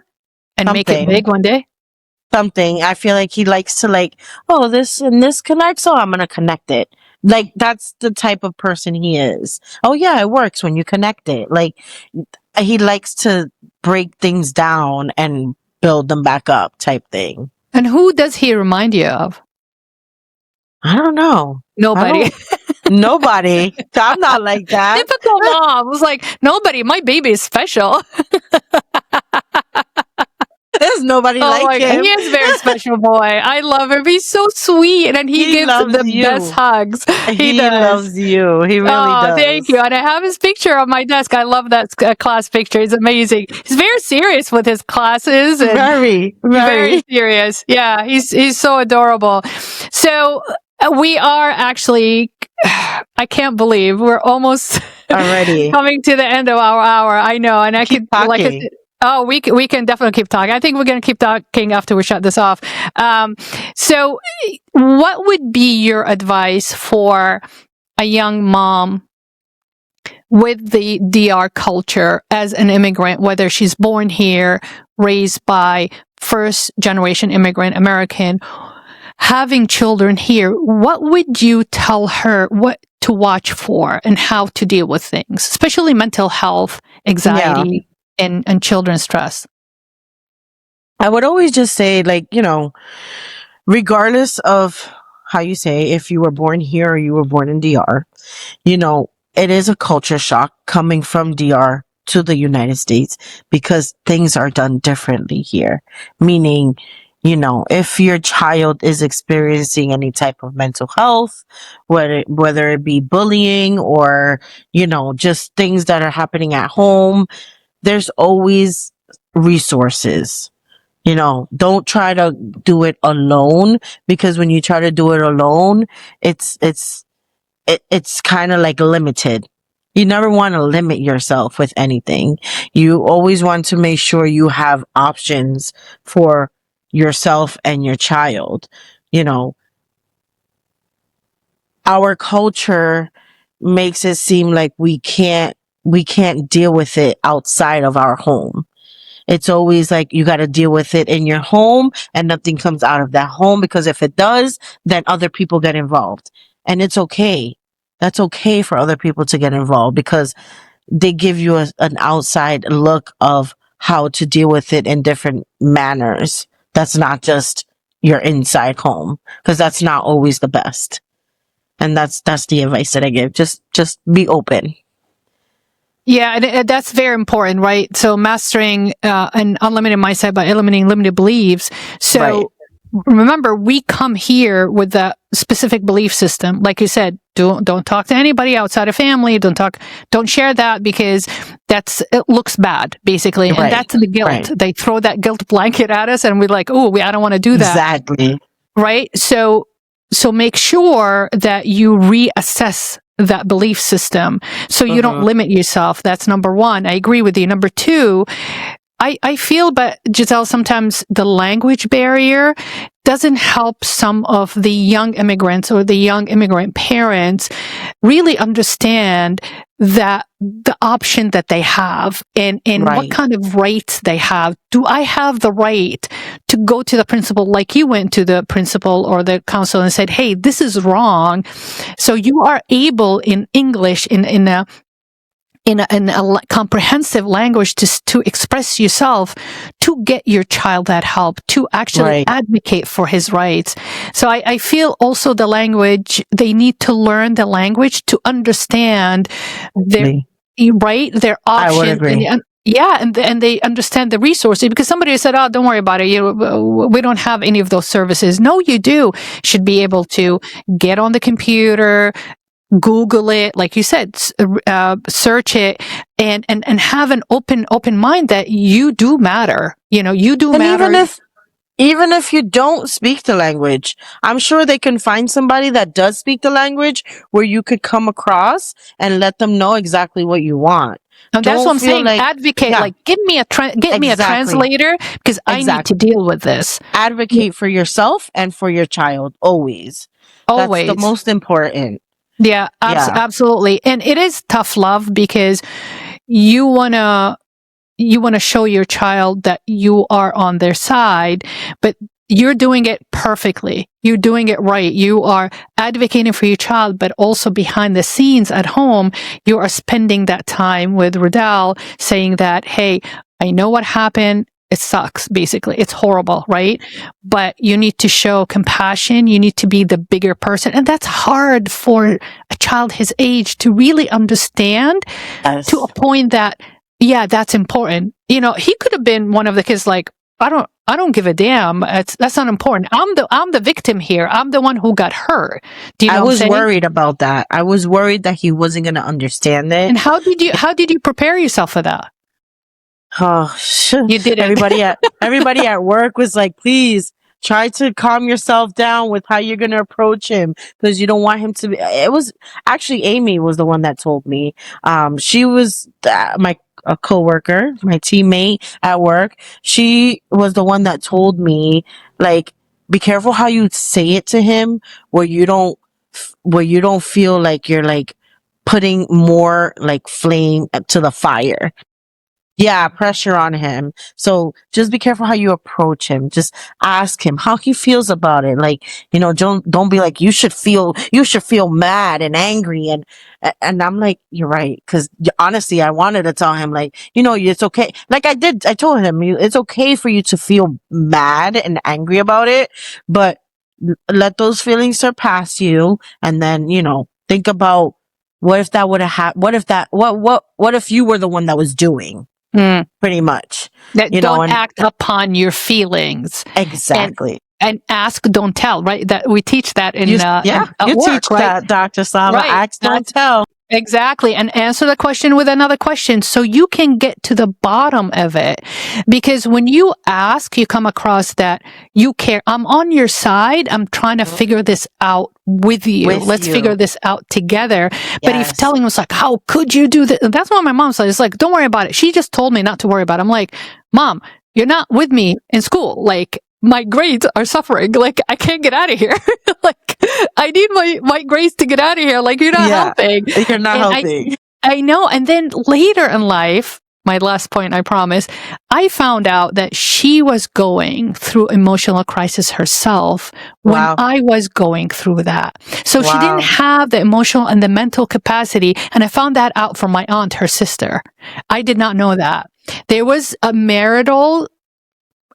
and make it something big one day? something. I feel like he likes to like, oh, this and this connects, so I'm gonna connect it. Like that's the type of person he is. Oh yeah, it works when you connect it. Like he likes to break things down and build them back up type thing. And who does he remind you of? I don't know. I Nobody. don't nobody. I'm not like that. Typical mom was like, nobody. My baby is special. There's nobody Oh like my God, he him. is a very special boy. I love him. He's so sweet, and he He gives loves the best you. hugs. He He does. loves you. He really Oh, thank you. does. And I have his picture on my desk. I love that class picture. It's amazing. He's very serious with his classes and Very, very very. serious. Yeah, he's so adorable. So we are actually. I can't believe we're almost Already. coming to the end of our hour. I know, and I Keep could like I talking. said, oh, we can definitely keep talking. I think we're going to keep talking after we shut this off. So, what would be your advice for a young mom with the DR culture as an immigrant, whether she's born here, raised by first generation immigrant American, having children here? What would you tell her what to watch for and how to deal with things, especially mental health, Yeah. anxiety, and children's stress? I would always just say, like, regardless of how you say, if you were born here or you were born in DR, it is a culture shock coming from DR to the United States because things are done differently here. Meaning, if your child is experiencing any type of mental health, whether it be bullying or, just things that are happening at home, there's always resources. Don't try to do it alone, because when you try to do it alone, it's kind of like limited. You never want to limit yourself with anything. You always want to make sure you have options for yourself and your child. You know, our culture makes it seem like we can't deal with it outside of our home. It's always like you got to deal with it in your home and nothing comes out of that home, because if it does, then other people get involved. And it's okay. That's okay for other people to get involved, because they give you an outside look of how to deal with it in different manners. That's not just your inside home, because that's not always the best. And that's the advice that I give. Just be open. Yeah, and that's very important, right? So mastering an unlimited mindset by eliminating limited beliefs. So Right. remember, we come here with a specific belief system. Like you said, don't talk to anybody outside of family. Don't share that because it looks bad, basically. And that's the guilt. Right. They throw that guilt blanket at us and we're like, I don't want to do that. Exactly. Right. So make sure that you reassess that belief system so you don't limit yourself. That's number one. I agree with you. Number two, I feel, but Gisselle, sometimes the language barrier doesn't help some of the young immigrants or the young immigrant parents really understand that the option that they have and what kind of rights they have. Do I have the right to go to the principal, like you went to the principal or the counselor and said, hey, this is wrong. So you are able in English, in a comprehensive language to express yourself, to get your child that help, to actually advocate for his rights. So I feel also the language, they need to learn the language to understand their options. I would agree. And they understand the resources, because somebody said, oh, don't worry about it. We don't have any of those services. No, you do. Should be able to get on the computer, Google it, like you said, search it, and have an open mind that you do matter. You do matter. Even if you don't speak the language, I'm sure they can find somebody that does speak the language where you could come across and let them know exactly what you want. And that's what I'm saying. Advocate, give me a translator, because I need to deal with this. Advocate for yourself and for your child, always. That's the most important. Yeah, absolutely. And it is tough love, because you want to show your child that you are on their side, but you're doing it perfectly. You're doing it right. You are advocating for your child, but also behind the scenes at home, you are spending that time with Riddell saying that, hey, I know what happened. It sucks, basically. It's horrible, right? But you need to show compassion. You need to be the bigger person. And that's hard for a child his age to really understand to a point that, that's important. He could have been one of the kids like, I don't give a damn. That's not important. I'm the victim here. I'm the one who got hurt. Do you know I was what I'm saying? worried about that. I was worried that he wasn't going to understand it. And how did you prepare yourself for that? Oh, you did it. Everybody at work was like, please try to calm yourself down with how you're going to approach him, because you don't want him to be. It was actually Amy was the one that told me. She was a coworker, my teammate at work. She was the one that told me, like, be careful how you say it to him, where you don't feel like you're like putting more like flame to the fire. Yeah, pressure on him. So just be careful how you approach him. Just ask him how he feels about it. Like, don't be like, you should feel mad and angry. And I'm like, you're right. Cause honestly, I wanted to tell him like, it's okay. Like I told him, it's okay for you to feel mad and angry about it, but let those feelings surpass you. And then, think about what if that would have happened? What if you were the one that was doing? Pretty much. That don't act upon your feelings. Exactly. And ask, don't tell, right? That we teach that in you work, teach right? that, Dr. Slava. Right. Ask, don't tell. Exactly. And answer the question with another question so you can get to the bottom of it. Because when you ask, you come across that you care. I'm on your side. I'm trying to figure this out with you. Let's figure this out together. Yes. But if telling us like, how could you do that? That's what my mom said. It's like, don't worry about it. She just told me not to worry about it. I'm like, Mom, you're not with me in school. Like, my grades are suffering. Like, I can't get out of here. Like, I need my grades to get out of here. Like, you're not helping. You're not helping. I know. And then later in life, my last point, I promise, I found out that she was going through emotional crisis herself when I was going through that. So she didn't have the emotional and the mental capacity. And I found that out from my aunt, her sister. I did not know that. There was a marital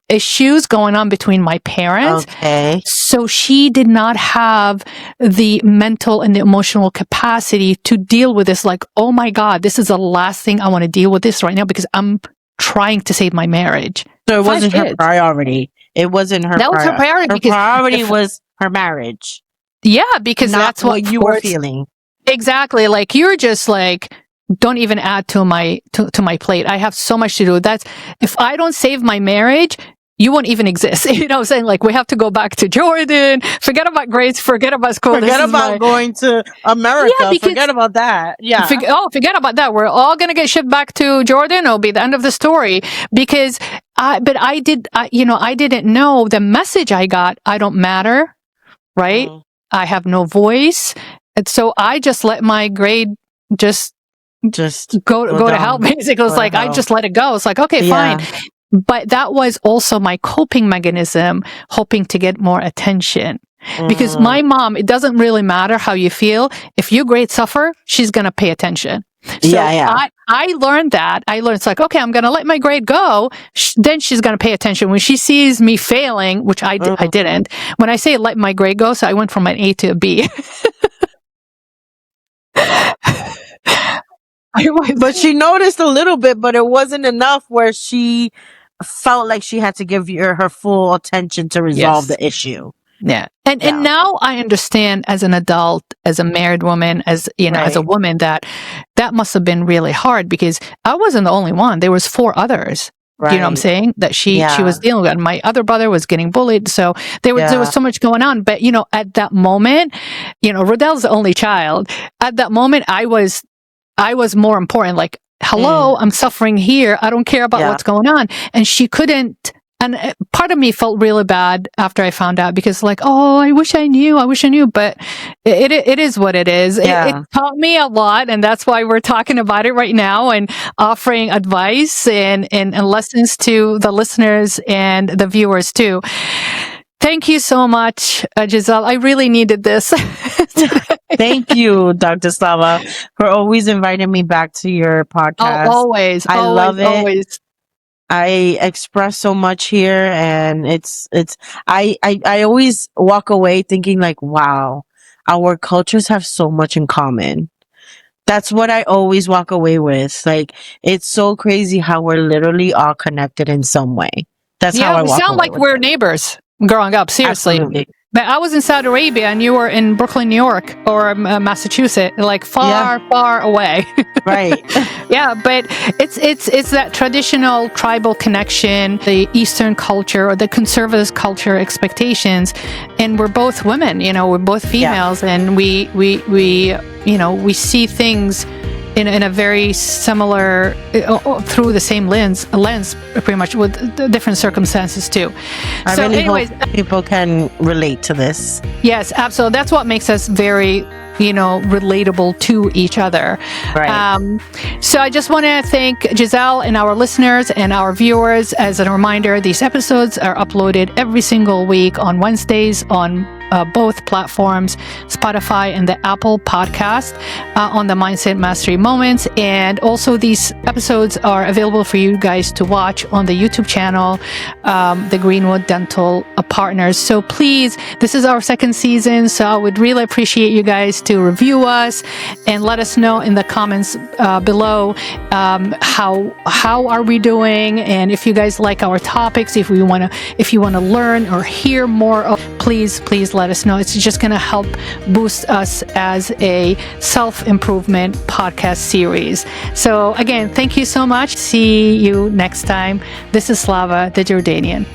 issues going on between my parents. Okay. So she did not have the mental and the emotional capacity to deal with this. Like, oh my God, this is the last thing I want to deal with this right now because I'm trying to save my marriage. So it wasn't her priority. It wasn't her That was her priority Her because priority was her marriage, because not that's what you were forced- feeling. Exactly. Like, you're just like, don't even add to my plate. I have so much to do. That's, if I don't save my marriage, you won't even exist. You know what I'm saying? Like, we have to go back to Jordan. Forget about grades. Forget about school. Forget about going to America. Yeah, because- forget about that. Yeah. Forget about that. We're all going to get shipped back to Jordan. It'll be the end of the story, because I didn't know the message I got. I don't matter. Right. I have no voice. And so I just let my grade just go to hell. Basically, it's like, I just let it go. It's like, okay, fine. But that was also my coping mechanism, hoping to get more attention. Because my mom, it doesn't really matter how you feel. If your grades suffer, she's going to pay attention. So I learned that. It's like, okay, I'm going to let my grade go. Then she's going to pay attention. When she sees me failing, which I didn't. When I say let my grade go, so I went from an A to a B. But she noticed a little bit, but it wasn't enough where she felt like she had to give her full attention to resolve the issue. Yeah. And now I understand, as an adult, as a married woman, as as a woman, that must have been really hard, because I wasn't the only one. There was 4 others. You know what I'm saying? That she was dealing with. And my other brother was getting bullied. So there was so much going on. But, at that moment, Rodell's the only child. At that moment, I was more important. Like, hello, I'm suffering here. I don't care about what's going on. And she couldn't. And part of me felt really bad after I found out, because, like, oh, I wish I knew. But it is what it is. Yeah. It taught me a lot. And that's why we're talking about it right now and offering advice and lessons to the listeners and the viewers too. Thank you so much, Gisselle. I really needed this. Thank you, Dr. Slava, for always inviting me back to your podcast. Always. I love it. Always. I express so much here, and I always walk away thinking, like, wow, our cultures have so much in common. That's what I always walk away with. Like, it's so crazy how we're literally all connected in some way. That's how I walk away. We sound like we're neighbors growing up. Seriously. Absolutely. But I was in Saudi Arabia and you were in Brooklyn, New York, or Massachusetts, like far away. Right. Yeah, but it's that traditional tribal connection, the Eastern culture or the conservative culture expectations, and we're both women. We're both females, and we see things in a very similar, through the same lens, pretty much, with different circumstances too. I really hope people can relate to this. Yes, absolutely. That's what makes us very, relatable to each other. Right. So I just want to thank Gisselle and our listeners and our viewers. As a reminder, these episodes are uploaded every single week on Wednesdays on both platforms, Spotify and the Apple Podcast, on the Mindset Mastery Moments. And also, these episodes are available for you guys to watch on the YouTube channel, the Greenwood Dental Partners. So please, this is our 2nd season, so I would really appreciate you guys to review us and let us know in the comments below how are we doing, and if you guys like our topics, if you want to learn or hear more, please let us know. It's just going to help boost us as a self-improvement podcast series. So again, thank you so much. See you next time. This is Slava, the Jordanian.